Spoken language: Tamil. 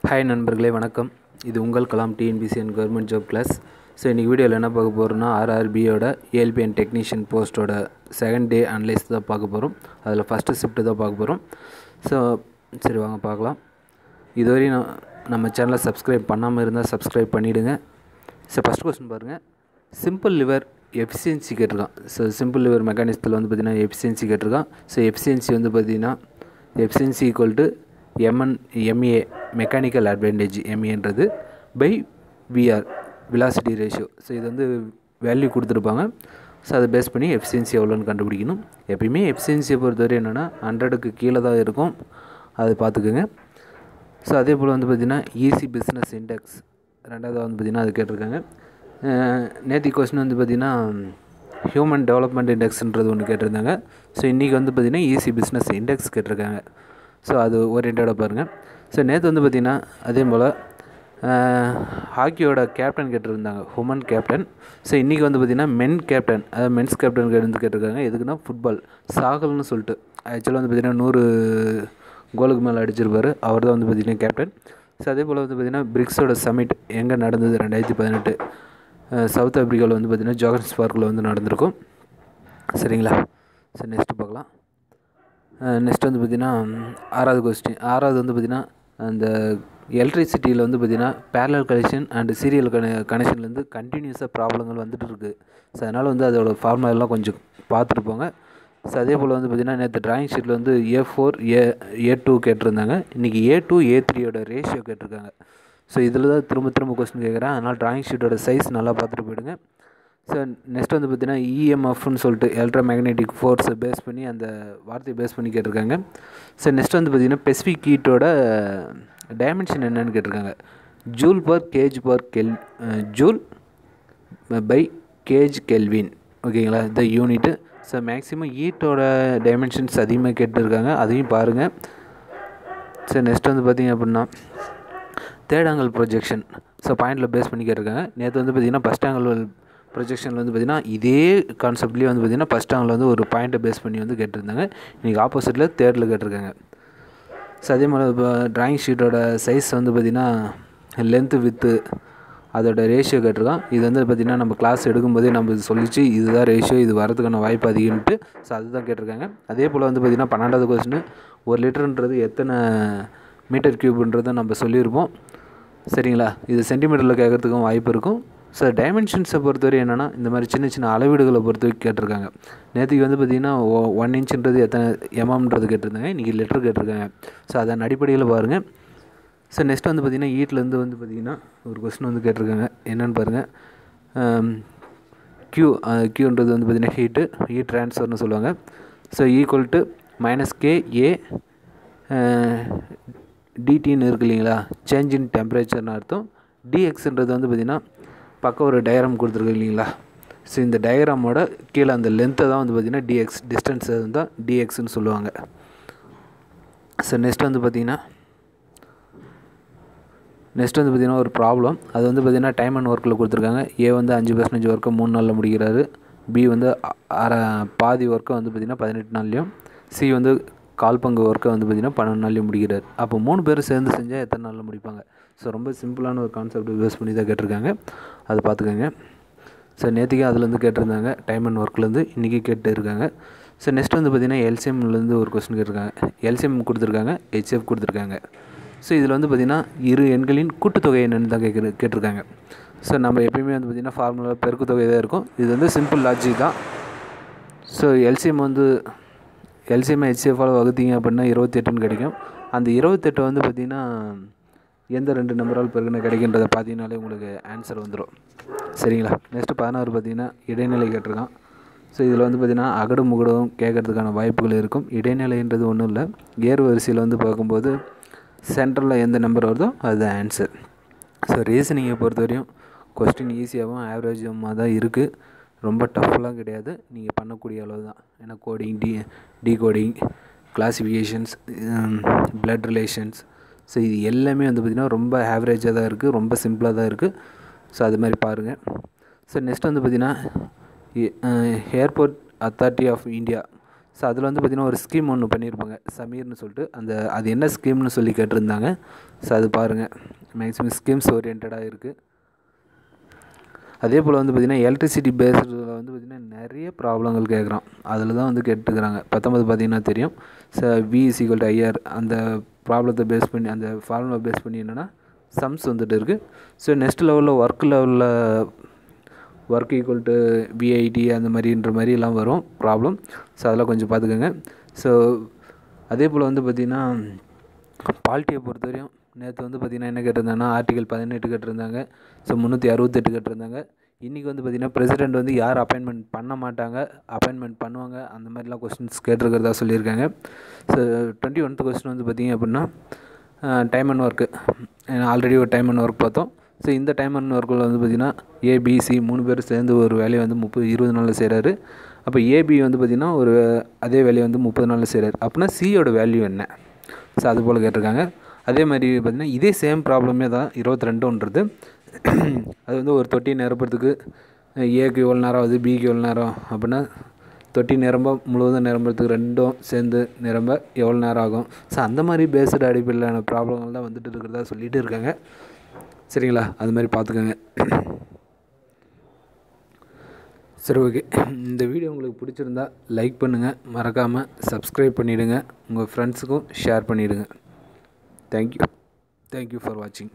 ஹாய் நண்பர்களே, வணக்கம். இது உங்கள் Kalam TNPSC and government job class. So இன்றைக்கி வீடியோவில் என்ன பார்க்க போகிறோம்னா, ஆர்ஆர்பியோட ஏஎல்பி அண்ட் டெக்னீஷியன் போஸ்ட்டோட செகண்ட் டே அனலைஸ் தான் பார்க்க போகிறோம். அதில் ஃபஸ்ட்டு ஷிஃப்ட்டு தான் பார்க்க போகிறோம். ஸோ சரி, வாங்க பார்க்கலாம். இதுவரையும் நம்ம சேனலை சப்ஸ்கிரைப் பண்ணாமல் இருந்தால் சப்ஸ்கிரைப் பண்ணிவிடுங்க. ஸோ ஃபஸ்ட் கொஸ்டின் பாருங்கள். சிம்பிள் லிவர் எஃபிஷியன்சி கேட்டிருக்கான். ஸோ சிம்பிள் லிவர் மெக்கானிசத்தில் வந்து பார்த்திங்கன்னா எஃபிஷியன்சி கேட்டிருக்கான். ஸோ எஃபிஷியன்சி வந்து பார்த்திங்கன்னா efficiency equal to MA mechanical advantage MAன்றது by VR velocity ratio. So இது வந்து வேல்யூ கொடுத்துருப்பாங்க. ஸோ அதை பேஸ் பண்ணி எஃபிஷியன்சி எவ்வளோன்னு கண்டுபிடிக்கணும். எப்பயுமே எஃபிஷியன்சியை பொறுத்தவரை என்னென்னா 100க்கு கீழே தான் இருக்கும், அது பார்த்துக்குங்க. ஸோ அதே போல் வந்து பார்த்திங்கன்னா ஈஸி பிஸ்னஸ் இண்டெக்ஸ் ரெண்டாவது வந்து பார்த்திங்கன்னா அது கேட்டிருக்காங்க. நேற்று கொஸ்டின் வந்து பார்த்திங்கன்னா ஹியூமன் டெவலப்மெண்ட் இண்டெக்ஸ்ன்றது ஒன்று கேட்டிருந்தாங்க. ஸோ இன்றைக்கி வந்து பார்த்திங்கன்னா ஈஸி பிஸ்னஸ் இண்டெக்ஸ் கேட்டிருக்காங்க. ஸோ அது ஓரியன்டாக பாருங்கள். ஸோ நேற்று வந்து பார்த்திங்கன்னா அதே போல் ஹாக்கியோட கேப்டன் கேட்டிருந்தாங்க, உமன் கேப்டன். ஸோ இன்றைக்கி வந்து பார்த்திங்கன்னா மென் கேப்டன், அதாவது மென்ஸ் கேப்டன் கேட்டிருக்காங்க. எதுக்குன்னா ஃபுட்பால் சாகல்னு சொல்லிட்டு ஆக்சுவலாக வந்து பார்த்திங்கன்னா 100 கோலுக்கு மேலே அடிச்சிருப்பார். அவர் தான் வந்து பார்த்திங்கன்னா கேப்டன். ஸோ அதே போல் வந்து பார்த்திங்கன்னா பிரிக்ஸோட சமிட் எங்கே நடந்தது 2018 சவுத் ஆப்ரிக்காவில் வந்து பார்த்திங்கன்னா ஜோகன்ஸ்பர்க்கில் வந்து நடந்திருக்கும். சரிங்களா? ஸோ நெக்ஸ்ட்டு பார்க்கலாம். நெக்ஸ்ட் வந்து பார்த்திங்கன்னா ஆறாவது வந்து பார்த்திங்கன்னா அந்த எலக்ட்ரிசிட்டியில் வந்து பார்த்திங்கன்னா பேரலல் கனெக்ஷன் அண்ட் சீரியல் கனெக்ஷன்லேருந்து கண்டினியூஸாக ப்ராப்ளங்கள் வந்துட்டு இருக்குது. ஸோ அதனால் வந்து அதோட ஃபார்முலாலாம் கொஞ்சம் பார்த்துட்டு போங்க. ஸோ அதே போல் வந்து பார்த்திங்கன்னா நேற்று ட்ராயிங் ஷீட்டில் வந்து A4 A2 கேட்டிருந்தாங்க. இன்றைக்கி A2 A3யோட ரேஷியோ கேட்டிருக்காங்க. ஸோ இதில் தான் திரும்ப கொஸ்டின் கேட்குறேன். அதனால் ட்ராயிங் ஷீட்டோட சைஸ் நல்லா பார்த்துட்டு போயிடுங்க. ஸோ நெக்ஸ்ட் வந்து பார்த்திங்கன்னா EMFன்னு சொல்லிட்டு எலக்ட்ரோ மேக்னெட்டிக் ஃபோர்ஸை பேஸ் பண்ணி அந்த வார்த்தையை பேஸ் பண்ணி கேட்டிருக்காங்க. ஸோ நெக்ஸ்ட் வந்து பார்த்திங்கன்னா பெசிஃபிக் ஹீட்டோட டைமென்ஷன் என்னன்னு கேட்டிருக்காங்க. Joule per kg per joule by kg kelvin. ஓகேங்களா? இந்த யூனிட்டு. ஸோ மேக்ஸிமம் ஹீட்டோட டைமென்ஷன்ஸ் அதிகமாக கேட்டிருக்காங்க, அதையும் பாருங்கள். ஸோ நெக்ஸ்ட் வந்து பார்த்திங்க அப்படின்னா தேர்ட் ஆங்கிள் ப்ரொஜெக்ஷன். ஸோ பாயிண்டில் பேஸ் பண்ணி கேட்டிருக்காங்க. நேற்று வந்து பார்த்திங்கன்னா ஃபஸ்ட் ஆங்கிள் ப்ரொஜெக்ஷனில் வந்து பார்த்திங்கன்னா இதே கான்செப்ட்லேயே வந்து பார்த்திங்கன்னா ஃபஸ்ட் ஆங்கிள் வந்து ஒரு பாயிண்ட்டை பேஸ் பண்ணி வந்து கேட்டிருந்தாங்க. இன்றைக்கி ஆப்போசிட்டில் தேர்டில் கேட்டிருக்காங்க. ஸோ அதே மாதிரி இப்போ ட்ராயிங் ஷீட்டோட சைஸ் வந்து பார்த்திங்கன்னா லென்த்து வித்து அதோட ரேஷியோ கேட்டிருக்கான். இது வந்து பார்த்திங்கன்னா நம்ம கிளாஸ் எடுக்கும்போதே நம்ம சொல்லிச்சு இதுதான் ரேஷியோ, இது வரதுக்கான வாய்ப்பு அதிகம்ட்டு. ஸோ அதுதான் கேட்டிருக்காங்க. அதே போல் வந்து பார்த்திங்கன்னா 12வது கொஸ்டின் 1 லிட்டருன்றது எத்தனை மீட்டர் க்யூப்ன்றதை நம்ம சொல்லியிருப்போம். சரிங்களா? இது சென்டிமீட்டரில் கேட்குறதுக்கும் வாய்ப்பு இருக்கும். ஸோ டைமென்ஷன்ஸை பொறுத்தவரை என்னென்னா இந்த மாதிரி சின்ன அளவீடுகளை பொறுத்தவரைக்கும் கேட்டிருக்காங்க. நேற்றுக்கு வந்து பார்த்திங்கன்னா 1 இன்ச்சுன்றது எத்தனை எம்எம்ன்றது கேட்டிருந்தாங்க. இன்றைக்கி லிட்டர் கேட்டிருக்காங்க. ஸோ அதன் அடிப்படையில் பாருங்கள். ஸோ நெக்ஸ்ட் வந்து பார்த்திங்கன்னா ஈட்லேருந்து வந்து பார்த்திங்கன்னா ஒரு கொஸ்டின் வந்து கேட்டிருக்காங்க. என்னென்னு பாருங்கள். க்யூன்றது வந்து பார்த்திங்கன்னா ஹீட் ட்ரான்ஸ்ஃபர்னு சொல்லுவாங்க. ஸோ ஈக்குவல் டு -KA டிடின்னு இருக்கு இல்லைங்களா, சேஞ்ச் இன் டெம்பரேச்சர்னு அர்த்தம். டிஎக்ஸ்ன்றது வந்து பார்த்திங்கன்னா பக்கம் ஒரு டயக்ராம் கொடுத்துருக்கு இல்லைங்களா. ஸோ இந்த டயக்ராமோட கீழே அந்த லென்த்தை தான் வந்து பார்த்திங்கன்னா டிஎக்ஸ், டிஸ்டன்ஸை தான் டிஎக்ஸ்ன்னு சொல்லுவாங்க. ஸோ நெக்ஸ்ட் வந்து பார்த்திங்கன்னா ஒரு ப்ராப்ளம். அது வந்து பார்த்திங்கன்னா டைம் அண்ட் ஒர்க்கில் கொடுத்துருக்காங்க. A வந்து 5% ஒர்க்கை 3 நாளில் முடிக்கிறாரு. B வந்து பாதி ஒர்க்கை வந்து பார்த்திங்கன்னா 18 நாள்லையும், C வந்து கால் பங்கு ஒர்க்கை வந்து பார்த்திங்கன்னா 12 நாள்லையும் முடிக்கிறார். அப்போ 3 பேரும் சேர்ந்து செஞ்சால் எத்தனை நாளில் முடிப்பாங்க? ஸோ ரொம்ப சிம்பிளான ஒரு கான்செப்ட் பேஸ் பண்ணி தான் கேட்டிருக்காங்க, அது பார்த்துக்கோங்க. ஸோ நேற்றுக்கே அதுலேருந்து கேட்டிருந்தாங்க, டைம் அண்ட் ஒர்க்லேருந்து இன்றைக்கி கேட்டு இருக்காங்க. ஸோ நெக்ஸ்ட் வந்து பார்த்திங்கன்னா எல்சிஎம்லேருந்து ஒரு கொஸ்டின் கேட்டிருக்காங்க. எல்சிஎம் கொடுத்துருக்காங்க, HF கொடுத்துருக்காங்க. ஸோ இதில் வந்து பார்த்திங்கன்னா இரு எண்களின் கூட்டுத்தொகை என்னென்னு தான் கேட்டிருக்காங்க. ஸோ நம்ம எப்பயுமே வந்து பார்த்திங்கன்னா ஃபார்முலா பெருக்குத்தொகை தான் இருக்கும். இது வந்து சிம்பிள் லாஜிக் தான். ஸோ எல்சிஎம் HCF வகுத்தீங்க அப்படின்னா 28ன்னு கிடைக்கும். அந்த 28 வந்து பார்த்திங்கன்னா எந்த 2 நம்பரால் பெருக்குன்னா கிடைக்கின்றதை பார்த்தீங்கன்னாலே உங்களுக்கு ஆன்சர் வந்துடும். சரிங்களா? நெக்ஸ்ட்டு 16 பார்த்திங்கன்னா இடைநிலை கேட்டிருக்கான். ஸோ இதில் வந்து பார்த்திங்கன்னா அகடும் முகடும் கேட்குறதுக்கான வாய்ப்புகள் இருக்கும். இடைநிலைன்றது ஒன்றும் இல்லை, ஏர் வரிசையில் வந்து பார்க்கும்போது சென்டரில் எந்த நம்பர் வருதோ அதுதான் ஆன்சர். ஸோ ரீசனிங்கை பொறுத்தவரையும் கொஸ்டின் ஈஸியாகவும் ஆவரேஜாகவும் தான் இருக்குது. ரொம்ப டஃப்லாம் கிடையாது, நீங்கள் பண்ணக்கூடிய அளவு தான். ஏன்னா coding, decoding, classifications, blood relations, so இது எல்லாமே வந்து பார்த்திங்கன்னா ரொம்ப ஆவரேஜாக தான் இருக்குது, ரொம்ப சிம்பிளாக தான் இருக்குது. ஸோ அது மாதிரி பாருங்கள். ஸோ நெக்ஸ்ட் வந்து பார்த்திங்கன்னா airport authority of India. So அதில் வந்து பார்த்திங்கன்னா ஒரு ஸ்கீம் ஒன்று பண்ணியிருப்பாங்க சமீர்னு சொல்லிட்டு, அது என்ன ஸ்கீம்னு சொல்லி கேட்டிருந்தாங்க. ஸோ அது பாருங்கள், மேக்ஸிமம் ஸ்கீம்ஸ் ஓரியன்டாக இருக்குது. அதே போல் வந்து பார்த்திங்கன்னா எலக்ட்ரிசிட்டி பேஸ்டில் வந்து பார்த்திங்கன்னா நிறைய ப்ராப்ளங்கள் கேட்குறான். அதில் தான் வந்து கேட்டுக்கிறாங்க. 19 பார்த்திங்கன்னா தெரியும். ஸோ V=IR அந்த ப்ராப்ளத்தை பேஸ் பண்ணி, அந்த ஃபார்முலா பேஸ் பண்ணி என்னென்னா சம்ஸ் வந்துட்டு இருக்குது. ஸோ நெக்ஸ்ட் லெவலில் ஒர்க் =VIT அந்த மாதிரின்ற மாதிரிலாம் வரும் ப்ராப்ளம். ஸோ அதெல்லாம் கொஞ்சம் பார்த்துக்கோங்க. ஸோ அதே போல் வந்து பார்த்திங்கன்னா பாலிட்டியை பொறுத்தவரையும் நேற்று வந்து பார்த்திங்கன்னா என்ன கேட்டிருந்தாங்கன்னா ஆர்டிகல் 18 கேட்டிருந்தாங்க. ஸோ 368 கேட்டிருந்தாங்க. இன்றைக்கி வந்து பார்த்திங்கன்னா பிரசிடெண்ட் வந்து யார் அப்பாயின்மெண்ட் பண்ண மாட்டாங்க, அப்பாயின்மெண்ட் பண்ணுவாங்க, அந்த மாதிரிலாம் கொஸ்டின்ஸ் கேட்டிருக்கிறதா சொல்லியிருக்காங்க. ஸோ 21th கொஸ்டின் வந்து பார்த்திங்க அப்படின்னா டைம் அண்ட் ஒர்க்கு. ஆல்ரெடி ஒரு டைம் அண்ட் ஒர்க் பார்த்தோம். ஸோ இந்த டைம் அண்ட் ஒர்க்கில் வந்து பார்த்திங்கன்னா ஏபிசி 3 பேர் சேர்ந்து ஒரு வேலையை வந்து 20 நாளில் செய்கிறாரு. அப்போ ஏபி வந்து பார்த்திங்கன்னா அதே வேலையை வந்து 30 நாளில் செய்கிறாரு. அப்படின்னா சியோட வேல்யூ என்ன? ஸோ அது போல் கேட்டிருக்காங்க. அதே மாதிரி பார்த்திங்கன்னா இதே சேம் ப்ராப்ளமே தான் 22ன்றது. அது வந்து ஒரு தொட்டி நிரப்புறதுக்கு ஏக்கு எவ்வளோ நேரம் ஆகுது, பிக்கு எவ்வளோ நேரம் அப்படின்னா தொட்டி முழுவதும் நிரம்புறதுக்கு ரெண்டும் சேர்ந்து நிரம்ப எவ்வளோ நேரம் ஆகும். ஸோ அந்த மாதிரி பேஸ்டு அடிப்படையிலான ப்ராப்ளங்கள் தான் வந்துட்டு இருக்கிறதா சொல்லிகிட்டு இருக்காங்க. சரிங்களா, அது மாதிரி பார்த்துக்கோங்க. சரி, ஓகே. இந்த வீடியோ உங்களுக்கு பிடிச்சிருந்தா லைக் பண்ணுங்கள், மறக்காமல் சப்ஸ்கிரைப் பண்ணிவிடுங்க, உங்கள் ஃப்ரெண்ட்ஸுக்கும் ஷேர் பண்ணிவிடுங்க. தேங்க்யூ ஃபார் வாட்சிங்.